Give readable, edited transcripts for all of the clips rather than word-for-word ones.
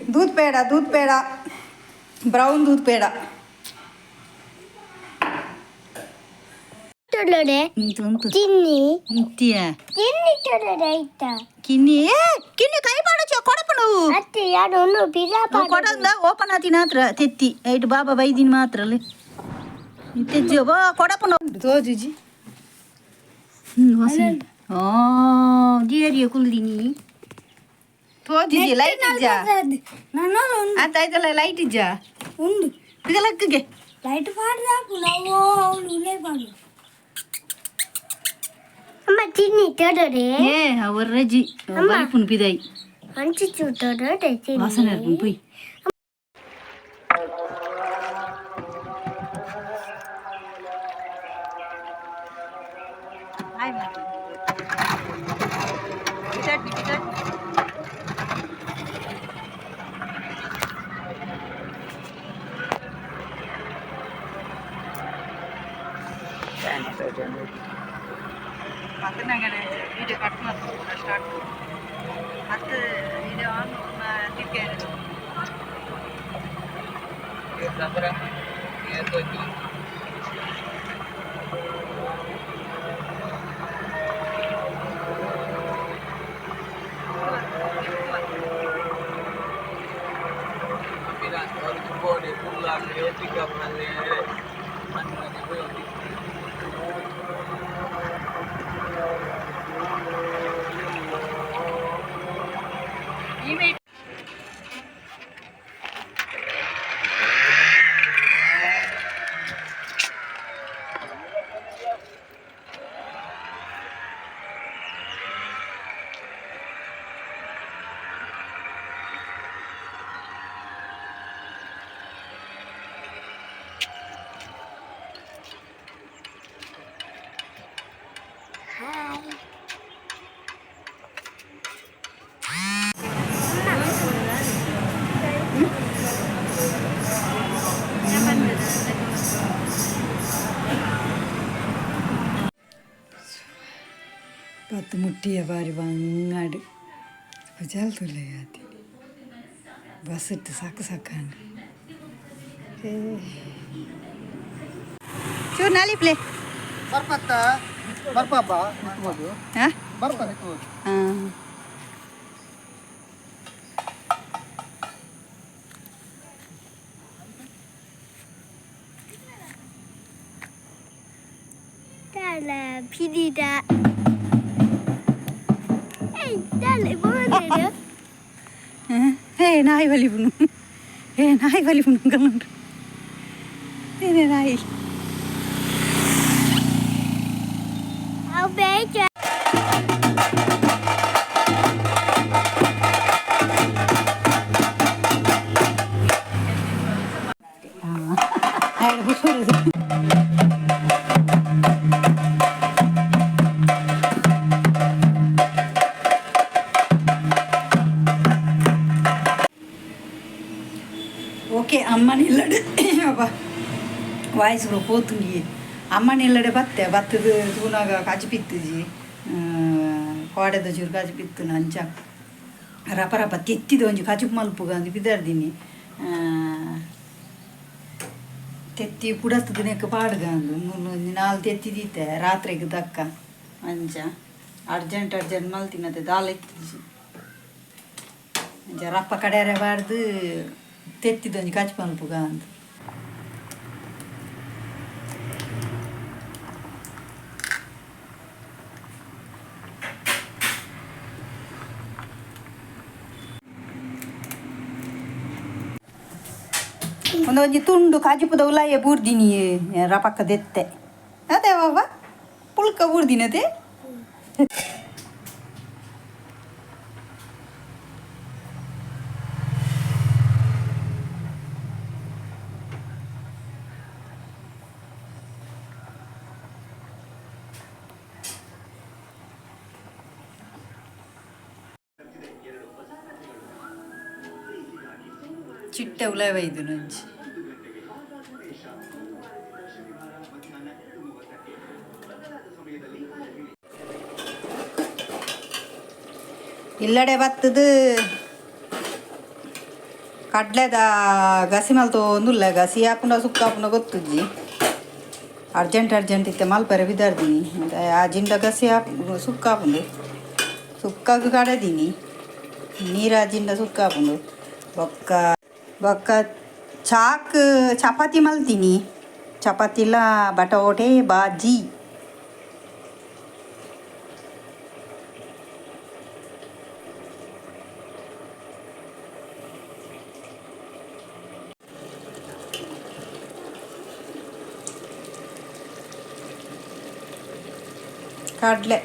दूध पेड़ा ब्राउन दूध पेड़ा ಕಿನ್ನಿ ಕೈ ಮಾಡೋ ಕೊಡಪ ನಾವು ಕೊಡಂಗ ಓಪನ್ ಆತಿ ಮಾತ್ರ ತೆತ್ತಿ ಐಟ್ ಬಾಬಾ ಬೈದಿನ ಮಾತ್ರ ಅಲ್ಲಿ ತೆಜ್ಜಿ ಬಾ ಕೊಡಪ ನಾವು ತೋಜುಜಿ ಜಿಯರಿಯ ಕುಲ್ದಿನಿ ತೋಜಿಜಿ ಲೈಟ್ ಇಜ್ಜಾ ಆಯ್ತಾಯ್ತಲ್ಲ ಲೈಟ್ ಇಜ್ಜಾ ಉಂಡು ಇದೆಲ್ಲಕ್ಕೆ ಲೈಟ್ ಪಾಡ್ದಾಕು ನಾವು ಅವಳು ಉಲೇ ಪಾಡು ಅಮ್ಮ ತಿನ್ನಿ ತಡರೆ ಏ ಅವರ ರಜಿ ಬಲಿಪುನ್ ಪಿದೈ ಅಂಚಿ ಚೂಟಡ ತಿನ್ನಿ ವಾಸನೆ ಪುಯ್ ಹಾಯ್ ಬಿಟಾಟ್ ಮತ್ತೆ ನಂಗೆ ವಿಡಿಯೋ ಕಟ್ ಮಾಡ್ತೀನಿ ಸ್ಟಾರ್ಟ್ ಮತ್ತೆ ವಿಡಿಯೋ ಆನ್ ತಿರ್ಕೆ പത്ത് മുട്ടിയ പാരി വങ്ങാട് ജലത്തില്ലേ ആദ്യം ബസ്സിട്ട് സാക്കാണ്ട് ಚೂರು ನಾಲಿ ಪ್ಲೇ ಬರ್ಪತ್ತ ಬರ್ಪಪ್ಪ ನಿಂತ್ಬೋದು ಹಾಂ ಬರ್ಪ ನಿಂತ್ಬೋದು ಹಾಂ 피디다. 에이, 딸래 뭐하냐? 나이 발리 부는. 나이 발리 부는 거는. 나이. 배자. 무서워서. ఓకే అమ్మ నిల్లడే అబ్బా వాయిస్ కూడా పోతుంది అమ్మ నిల్లడే బత్తది తూనాగా కాచిపిత్తుజి కోడెದ ಚೂರು ಕಾಚಿಪಿತ್ತು ಅಂಚ ರಪ ರಪ ತೆತ್ತಿದ ಒಂಜಿ ಕಾಚಿಪು ಮಲ್ಪುಗ ಅಂದು ಬಿದ್ದಾರ್ದಿನಿ ತೆತ್ತಿ ಪುಡತ್ತದ ನೆಕ್ಕ ಪಾಡ್ಗ ಅಂದು ಒಂಜಿ 4 ತೆತ್ತಿದೀತೆ ರಾತ್ರಿಗೆ ದಕ್ಕ ಅಂಚ ಅರ್ಜೆಂಟ್ ಮಲ್ತಿನತೆ ದಾಲ್ ಎತ್ತಿಜಿ ಅಂಚ ರಪ್ಪ ಕಡೆಯರೆ ಬಾರ್ದು ತೆತ್ತಿದೊಂದು ಕಾಚಿ ಮಲ್ಪುಗ ಅಂತ ಒಂದೊಂದು ತುಂಡು ಕಾಜಿಪುದ ಉಲಾಯ ಬೂರ್ದಿನಿ ರಪಕ್ಕ ದೆತ್ತೆ ಅದೇ ಬಾಬಾ ಪುಳ್ಕ ಬೂರ್ದಿನತೆ ಚಿಟ್ಟೆ ಉಲಾವೈದು ನಂಜಿ ಇಲ್ಲಡೆ ಬತ್ತದು ಕಡ್ಲೆದ ಗಸಿ ಮಲ್ತು ಒಂದುಲ್ಲ ಗಸಿ ಹಾಪುಂಡ ಸುಕ್ಕ ಹಾಪುಂಡ ಗೊತ್ತುಜ್ಜಿ ಅರ್ಜೆಂಟ್ ಇತ್ತೆ ಮಲ್ಪರೆ ಬಿದ್ದಾರ್ದೀನಿ ಮತ್ತು ಆ ಜಿಂಡ ಗಸಿ ಸುಕ್ಕ ಹಾಪುಂಡು ಸುಕ್ಕಾಗ ಕಡದೀನಿ ನೀರ ಜಿಂಡ ಸುಕ್ಕ ಹಾಪುಂಡು ಬೊಕ್ಕ ಬೊಕ್ಕ ಚಾಕ್ ಚಪಾತಿ ಮಲ್ತೀನಿ ಚಪಾತಿಲ ಬಟೋಟೆ ಬಾಜಿ ಕಡಲೆ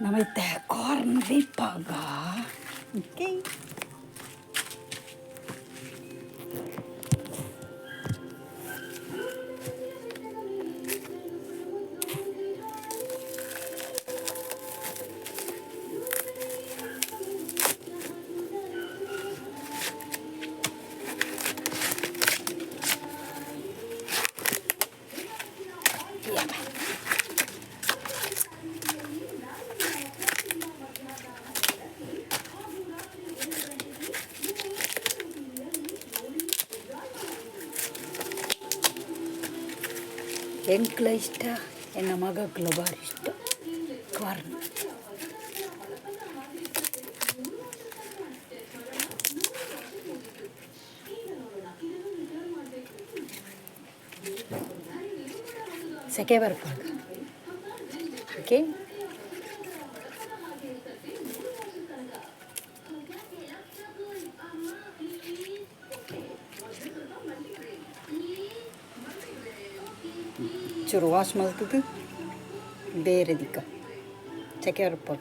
ನಮ್ಮತ್ತೆ ಕಾರ್ನ್ ಬೇಪಾಗ ಓಕೆ ಎಂಕ್ಲ ಇಷ್ಟ ಎನ್ನ ಮಗಕ್ಲ ಭಾರಿ ಇಷ್ಟ ಕಾರ್ನ್ ಸೆಕೆ ಬರ್ಪಾಗ ಓಕೆ ಚೂರು ವಾಶ್ ಮಾಡ್ತದ್ದು ಬೇರೆ ದಿಕ್ಕ ಸೆಕೆ ಬರ್ಪಾಗ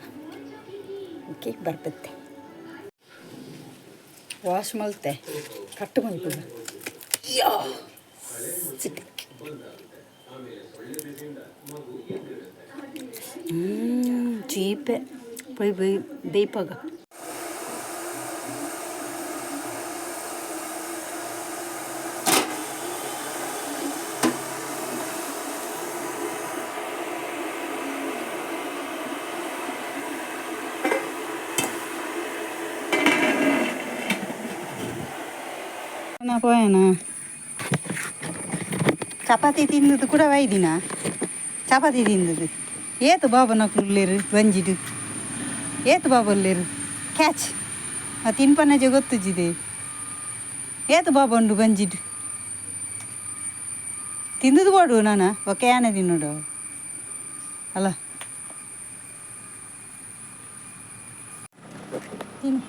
ಓಕೆ ಬರ್ಪತ್ತೆ ವಾಶ್ ಮಲ್ತೆ ಕಟ್ಟು ಮಲ್ಪುಗ ಯಾ ಸಿಟ್ಟು ಚೀಪೆ ಪೊಯ್ ಬೇಯ್ಪಾಗ పోయానా చపాతీ తిందుದು ಕೂಡ ವೈದಿನ ಚಪಾತಿ ತಿಂದದು ಏತು ಬಾಬನಕ್ಲು ಉಳ್ಳೇರು ಬಂಜಿಡು ಏತು ಬಾಬಲ್ಲೇರು ಕ್ಯಾಚ್ ತಿನ್ಪನಜೆ ಗೊತ್ತುಜಿದೆ ಏತು ಬಾಬಂಡು ಬಂಜಿಡು ತಿಂದುದು ಬೋಡು ನಾನು ಒಕೆ ಆನೆ ತಿನ್ನೋಡು ಅಲ್ಲ ತಿನ್ನು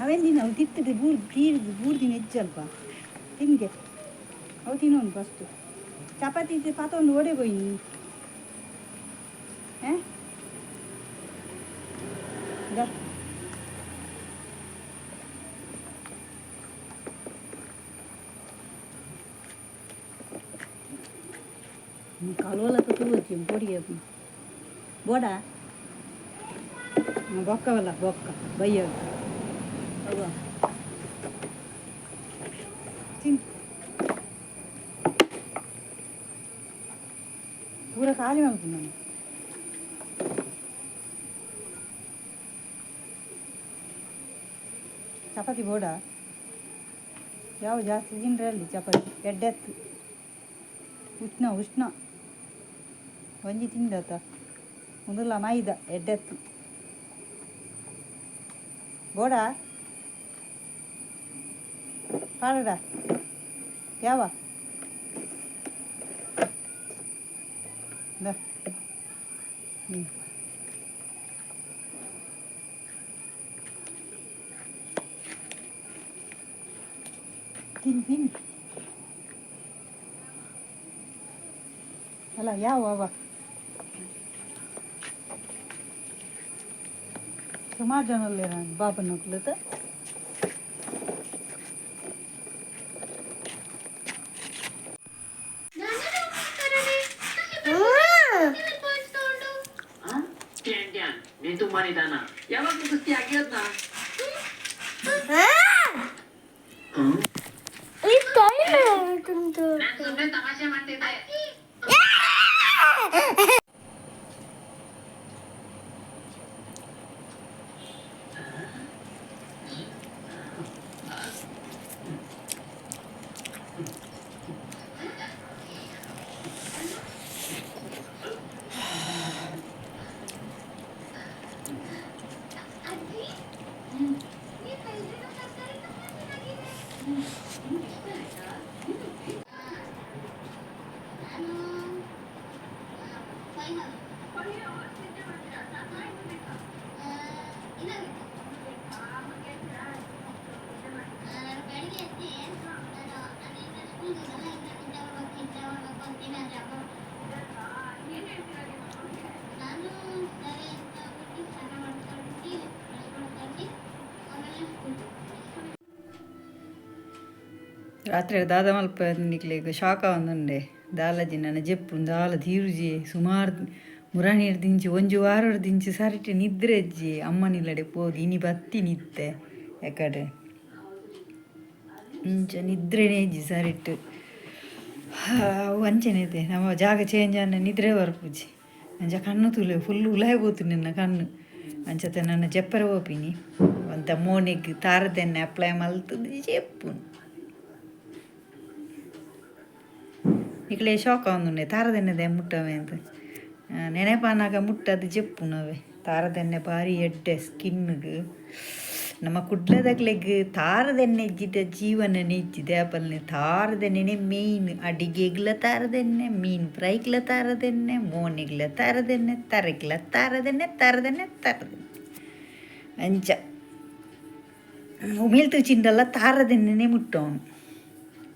ಅವೇನು ತಿನ್ನು ಅವು ತಿತ್ತದೆ ಬೂರ್ದಿನ ಹೆಚ್ಚಲ್ಪ ತಿನ್ಗೆ ಅವು ತಿನ್ನೋನು ಫಸ್ಟು ಚಪಾತಿ ಪಾತೊಂದು ಓಡೆ ಹೋಯ್ನಿ కలవలతో వచ్చి పొడి బోడా బొక్క వల్ల బొక్క బయ్య పూర ఖాళీ అనుకున్నాను ಚಪಾತಿ ಬೋಡ ಯಾವ ಜಾಸ್ತಿ ತಿಂದ್ರಲ್ಲಿ ಚಪಾತಿ ಎಡ್ಡೆತ್ತು ಉಷ್ಣ ಒಂಜಿ ತಿಂದತ ಒಂದುಲ್ಲ ಮೈದ ಎಡ್ಡೆತ್ತು ಬೋಡ ಪಾಡಡ ಯಾವ ತಿನ್ ಅಲ್ಲ ಯಾವ ಸುಮಾರು ಜನ ಬಾಬನ ಮಕ್ಕಳು ನೀನು ತುಂಬಾ ನಿಧಾನ ಯಾವಾಗ ಕುಸ್ತಿ ಆಗಿರೋದ್ನ ನಾನು ಸುಮ್ಮನೆ ತಮಾಷೆ ಮಾಡ್ತಿದ್ದೆ. ರಾತ್ರಿ ದಾದ ಮಲ್ಪ ನಿಕ್ಲಿಗೆ ಶಾಖ ಒಂದುಂಡೆ ದಾಲಜಿ ನನ್ನ ಜೆಪ್ಪು ದಾಲ ಧೀರುಜಿ ಸುಮಾರು ಮುರಾಣಿಯರ್ ದಿಂಚಿ ಒಂಜು ವಾರ ದಿಂಚಿ ಸರಿಟೆ ನಿದ್ರೆ ಅಜ್ಜಿ ಅಮ್ಮನಿಲ್ಲಡೆ ಪೋದು ಇನಿ ಬತ್ತಿ ನಿತ್ತೆ ಯಾಕಡೆ ಇಂಚ ನಿದ್ರೆನೇ ಅಜ್ಜಿ ಸರಿಟ್ಟು ಅಂಚೆನಿದೆ ನಮ್ಮ ಜಾಗ ಚೇಂಜ್ ಅನ್ನ ನಿದ್ರೆ ಬರ್ಪುಜಿ ಅಂಚ ಕಣ್ಣು ತುಲೆ ಫುಲ್ ಉಲಾಯ್ ಹೋತು ನನ್ನ ಕಣ್ಣು ಅಂಚತೆ ನನ್ನ ಜಪ್ಪರ ಓಪಿನಿ ಅಂತ ಮೋನಿಗೆ ತಾರದೆಣ್ಣೆ ಅಪ್ಲೈ ಮಲ್ತದ್ದು ಜೆಪ್ಪು ಇಕ್ಲೆ ಶಾಕ್ ಆಂದುಂಡೆ ತಾರದೆಣ್ಣೆದೆ ಮುಟ್ಟವೆ ಅಂತ ನೆನೆಪಾನಾಗ ಮುಟ್ಟದು ಜೆಪ್ಪುನವೆ ತಾರದೆಣ್ಣೆ ಭಾರಿ ಎಡ್ಡೆ ಸ್ಕಿನ್ಗೆ ನಮ್ಮ ಕುಡ್ಲದಕ್ಲೆಗ್ ತಾರದೆಣ್ಣೆ ಇಜ್ಜಿದ ಜೀವನ ನೆಜ್ಜಿದೆ ಆಪಲ್ನೆ ತಾರದೆಣ್ಣೆನೆ ಮೇಯ್ನ್ ಅಡಿಗೆಗ್ಲ ತಾರದೆಣ್ಣೆ ಮೀನು ಫ್ರೈಗ್ಲ ತಾರದೆಣ್ಣೆ ಮೋನಿಗ್ಲ ತಾರದೆಣ್ಣೆ ತರಗ್ಲ ತಾರದೆಣ್ಣೆ ತಾರದೆಣ್ಣೆ ತಾರದೆಣ್ಣೆ ಅಂಚ ಉಮಿಳ್ತು ಚಿಂಡಲ್ಲ ತಾರದೆಣ್ಣೆನೆ ಮುಟ್ಟವನು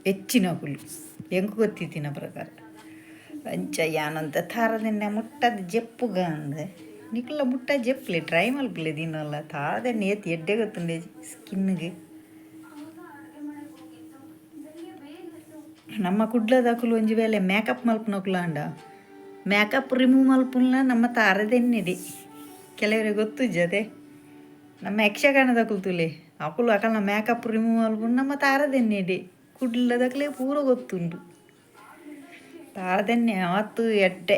ಹೆಚ್ಚಿನ ಕುಲು ಹೆಂಗೆ ಗೊತ್ತಿತ್ತಿನ ಪ್ರಕಾರ ಅಂಚ ಯಾನಂತ ತಾರದೆಣ್ಣೆ ಮುಟ್ಟದ ಜೆಪ್ಪುಗ ಅಂದೆ ನಿಕ್ಲ ಮುಟ್ಟ ಜೆಪ್ಪಲೆ ಟ್ರೈ ಮಲ್ಪಲೆ ದಿನಲ್ಲ ತಾರದೆಣ್ಣೆ ಎತ್ತಿ ಎಡ್ಡೆ ಗೊತ್ತುಂಡೆ ಸ್ಕಿನ್ಗೆ ನಮ್ಮ ಕುಡ್ಲದಾಕುಲು ಒಂಜಿ ವೇಳೆ ಮೇಕಪ್ ಮಲ್ಪನೋಕ್ಲ ಅಂಡ ಮೇಕಪ್ ರಿಮೂವ್ ಮಲ್ಪುಲ್ನ ನಮ್ಮ ತಾರದೆಣ್ಣೆಡೆ ಕೆಲವರಿಗೆ ಗೊತ್ತು ಜತೆ ನಮ್ಮ ಯಕ್ಷಗಾನದಾಕುಲು ತುಲೆ ಅಕುಲು ಅಕಲ್ನ ಮೇಕಪ್ ರಿಮೂವ್ ಮಲ್ಪುನ ನಮ್ಮ ತಾರದೆಣ್ಣೆಡೆ ಕುಡ್ಲದಕ್ಲೆ ಪೂರ ಗೊತ್ತುಂಡು ತಾರದೆಣ್ಣೆ ಆತು ಎಡ್ಡೆ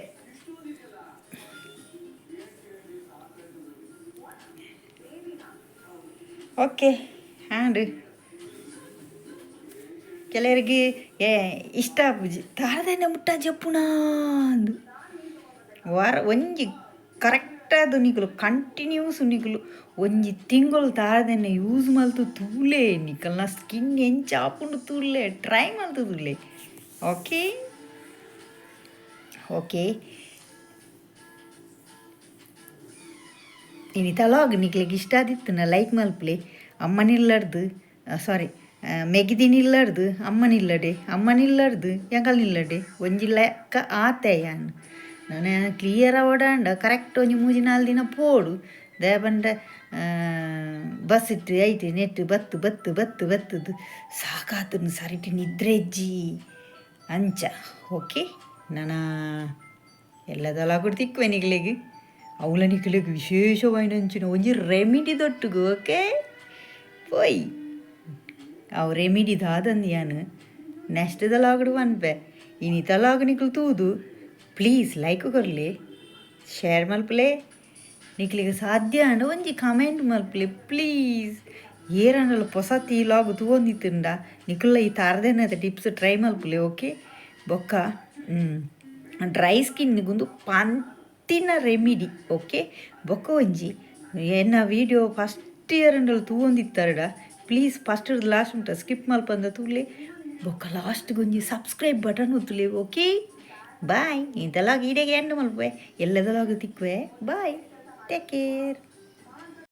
ಓಕೆ ಹ್ಯಾಂಡ್ ಕೆಲವರಿಗೆ ಇಷ್ಟ ಪೂಜೆ ತಾರದೆಣ್ಣೆ ಮುಟ್ಟ ಜಪ್ಪುಣ ಅಂದು ವಾರ ಒಂಜಿ ಕರೆಕ್ಟಾದ ನಿಕಲು ಕಂಟಿನ್ಯೂಸ್ ನಿಕಲು ಒಂಜಿ ತಿಂಗಳು ತಾರದೆಣ್ಣೆ ಯೂಸ್ ಮಲ್ತು ತೂಲೆ ನಿಕಲ್ನ ಸ್ಕಿನ್ ಎಂಚ ಆಪುಂಡು ತೂಲೆ ಟ್ರೈ ಮಲ್ತು ತೂಲೆ ಓಕೆ ಓಕೆ ಇನಿ ತಲಾಗ್ ನಿಕ್ಲಿಗೆ ಇಷ್ಟ ಆದಿತ್ತು ನಾ ಲೈಕ್ ಮಲ್ಪ್ಲೆ ಅಮ್ಮನಿಲ್ಲಡ್ದು ಸಾರಿ ಮೆಗಿದಿನಿಲ್ಲಡ್ದು ಅಮ್ಮನಿಲ್ಲಡ್ದು ಎಂಕಲ್ ನಿಲ್ಲಡೆ ಒಂಜಿ ಲೆಕ್ಕ ಆತೆಯಾನು ನಾನು ಕ್ಲಿಯರ್ ಓಡಾಂಡ ಕರೆಕ್ಟ್ ಒಂಜಿ 3-4 ದಿನ ಪೋಡು ದಯಪಂಡ ಬಸ್ ಇಟ್ಟು ಐತೆ ನೆಟ್ಟು ಬತ್ತುದು ಸಾಕಾತು ಸರಿಟಿ ನಿದ್ರೆ ಅಜ್ಜಿ ಅಂಚ ಓಕೆ ನಾನು ಎಲ್ಲದೆಲ್ಲ ತಿಕ್ಕುವೆ ನಿಕ್ಲಿಗೆ ಅವಳ ನಿಕ್ಲಿಗೆ ವಿಶೇಷವಾಯಿನಂಚಿನ ಒಂಜಿ ರೆಮಿಡಿ ದೊಟ್ಟುಗು ಓಕೆ ಪೋಯ್ ಅವು ರೆಮಿಡಿ ದಾದಂದು ಯಾನು ನೆಕ್ಸ್ಟ್ ಲಾಗಡು ಅನ್ಪೆ ಇನಿ ತಲಾಗ ನಿಕ್ಲು ತೂದು ಪ್ಲೀಸ್ ಲೈಕ್ ಕೊರಲಿ ಶೇರ್ ಮಲ್ಪಲೆ ನಿಕ್ಲಿಗೆ ಸಾಧ್ಯ ಅಂಡ ಒಂಜಿ ಕಮೆಂಟ್ ಮಲ್ಪಲೆ ಪ್ಲೀಸ್ ಏರನ್ನಲ್ಲ ಹೊಸತಿ ಈ ಲಾಗು ತೂವೊಂದಿತ್ತುಂಡ ನಿಕ್ಲ ಈ ತಾರದೆಣ್ಣೆ ಟಿಪ್ಸ್ ಟ್ರೈ ಮಲ್ಪಲೆ ಓಕೆ ಬೊಕ್ಕ ಡ್ರೈ ಸ್ಕಿನ್ನಿಗೊಂದು ಪಂತಿನ ರೆಮಿಡಿ ಓಕೆ ಬೊಕ್ಕ ಒಂಜಿ ಎನ್ನ ವೀಡಿಯೋ ಫಸ್ಟ್ ಇಯರ್ ತೂವೊಂದಿತ್ತಾರಡ ಪ್ಲೀಸ್ ಫಸ್ಟ್ ಲಾಸ್ಟ್ ಉಂಟ ಸ್ಕಿಪ್ ಮಲ್ಪಂದ ತೂಲೆ ಬೊಕ್ಕ ಲಾಸ್ಟ್ಗೆ ಒಂಜಿ ಸಬ್ಸ್ಕ್ರೈಬ್ ಬಟನ್ ಒತ್ತುಲೆ ಓಕೆ ಬಾಯ್ ಇಂತಲಾಗ ಈಡೆಗೆ ಎಂಡ್ ಮಲ್ಪೆ ಎಲ್ಲದಲಾಗ ತಿಕ್ಕುವೆ ಬಾಯ್ ಟೇಕ್ ಕೇರ್.